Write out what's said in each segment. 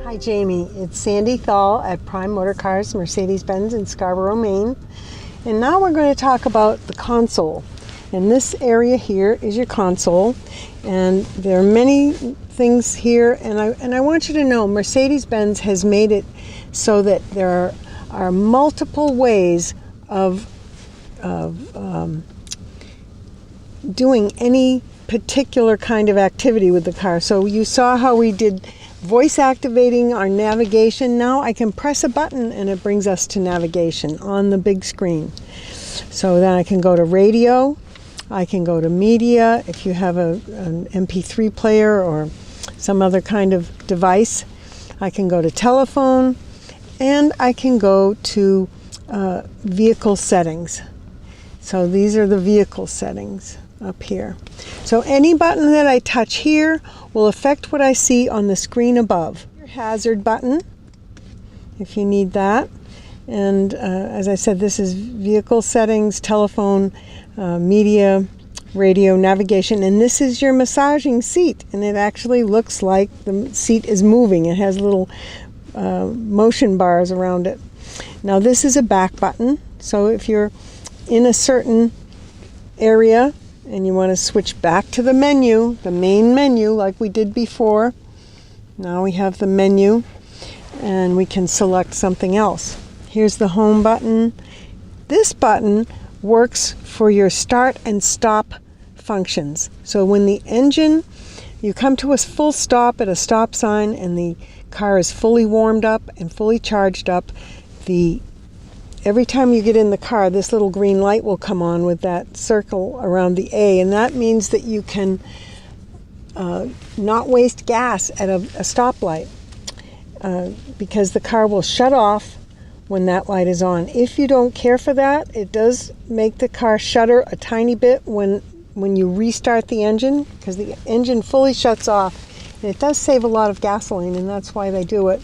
Hi Jamie, it's Sandy Thal at Prime Motor Cars, Mercedes-Benz in Scarborough, Maine. And now we're going to talk about the console. And this area here is your console. And there are many things here. And I want you to know Mercedes-Benz has made it so that there are multiple ways of doing any particular kind of activity with the car. So you saw how we did voice activating our navigation. Now I can press a button and it brings us to navigation on the big screen. So then I can go to radio, I can go to media if you have an MP3 player or some other kind of device. I can go to telephone, and I can go to vehicle settings. So these are the vehicle settings up here. So any button that I touch here will affect what I see on the screen above. Your hazard button, if you need that. And as I said, this is vehicle settings, telephone, media, radio, navigation, and this is your massaging seat. And it actually looks like the seat is moving. It has little motion bars around it. Now this is a back button. So if you're in a certain area and you want to switch back to the menu, the main menu like we did before, now we have the menu and we can select something else. Here's the home button. This button works for your start and stop functions. So when the engine, you come to a full stop at a stop sign and the car is fully warmed up and fully charged up, every time you get in the car, this little green light will come on with that circle around the A, and that means that you can not waste gas at a stoplight because the car will shut off when that light is on. If you don't care for that, it does make the car shudder a tiny bit when you restart the engine, because the engine fully shuts off, and it does save a lot of gasoline, and that's why they do it.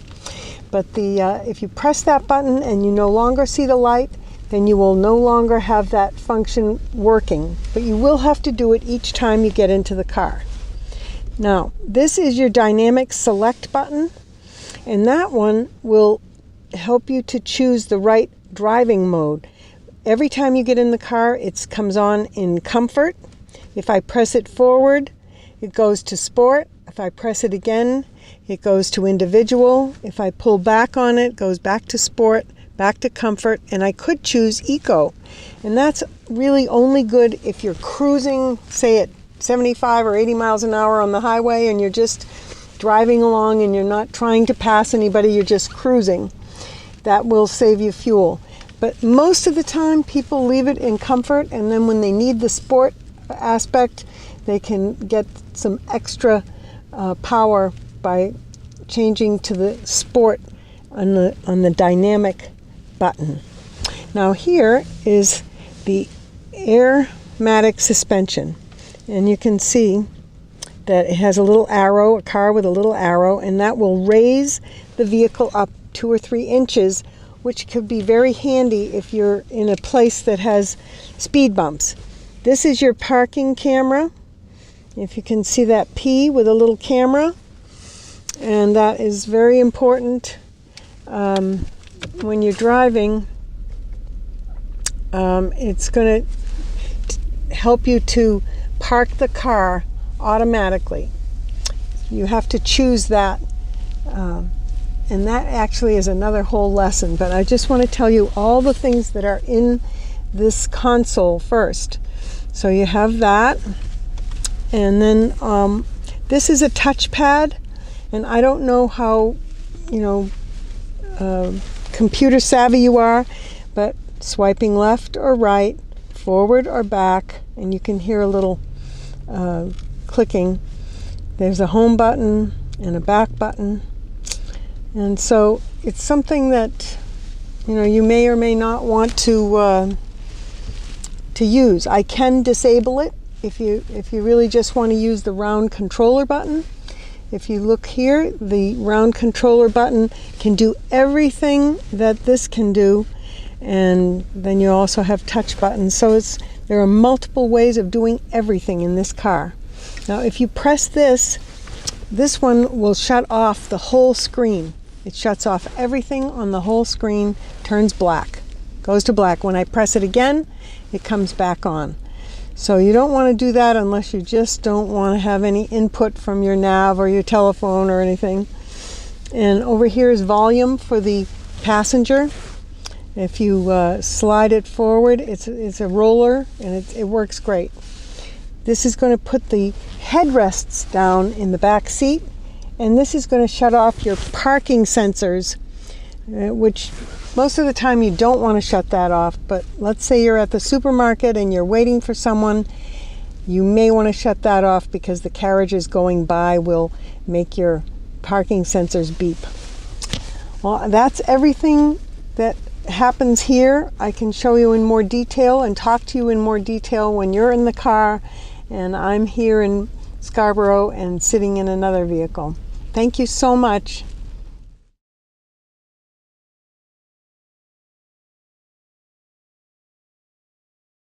But if you press that button and you no longer see the light, then you will no longer have that function working. But you will have to do it each time you get into the car. Now, this is your dynamic select button, and that one will help you to choose the right driving mode. Every time you get in the car, it comes on in comfort. If I press it forward, it goes to sport. If I press it again, it goes to individual. If I pull back on it, it goes back to sport, back to comfort, and I could choose eco. And that's really only good if you're cruising, say at 75 or 80 miles an hour on the highway, and you're just driving along and you're not trying to pass anybody, you're just cruising. That will save you fuel. But most of the time, people leave it in comfort, and then when they need the sport aspect, they can get some extra power by changing to the sport on the dynamic button. Now here is the Matic Suspension, and you can see that it has a little arrow, a car with a little arrow, and that will raise the vehicle up 2 or 3 inches, which could be very handy if you're in a place that has speed bumps. This is your parking camera. If you can see that P with a little camera, and that is very important when you're driving. It's going to help you to park the car automatically. You have to choose that, and that actually is another whole lesson, but I just want to tell you all the things that are in this console first. So you have that. And then this is a touchpad, and I don't know how, computer savvy you are, but swiping left or right, forward or back, and you can hear a little clicking. There's a home button and a back button. And so it's something that, you may or may not want to use. I can disable it. If you really just want to use the round controller button. If you look here, the round controller button can do everything that this can do, and then you also have touch buttons. So there are multiple ways of doing everything in this car. Now if you press this, This one will shut off the whole screen. It shuts off everything on the whole screen, turns black, goes to black. When I press it again, it comes back on. So you don't want to do that unless you just don't want to have any input from your nav or your telephone or anything. And over here is volume for the passenger. If you slide it forward, it's a roller, and it works great. This is going to put the headrests down in the back seat, and this is going to shut off your parking sensors, which most of the time you don't want to shut that off, but let's say you're at the supermarket and you're waiting for someone, you may want to shut that off because the carriages going by will make your parking sensors beep. Well, that's everything that happens here. I can show you in more detail and talk to you in more detail when you're in the car and I'm here in Scarborough and sitting in another vehicle. Thank you so much.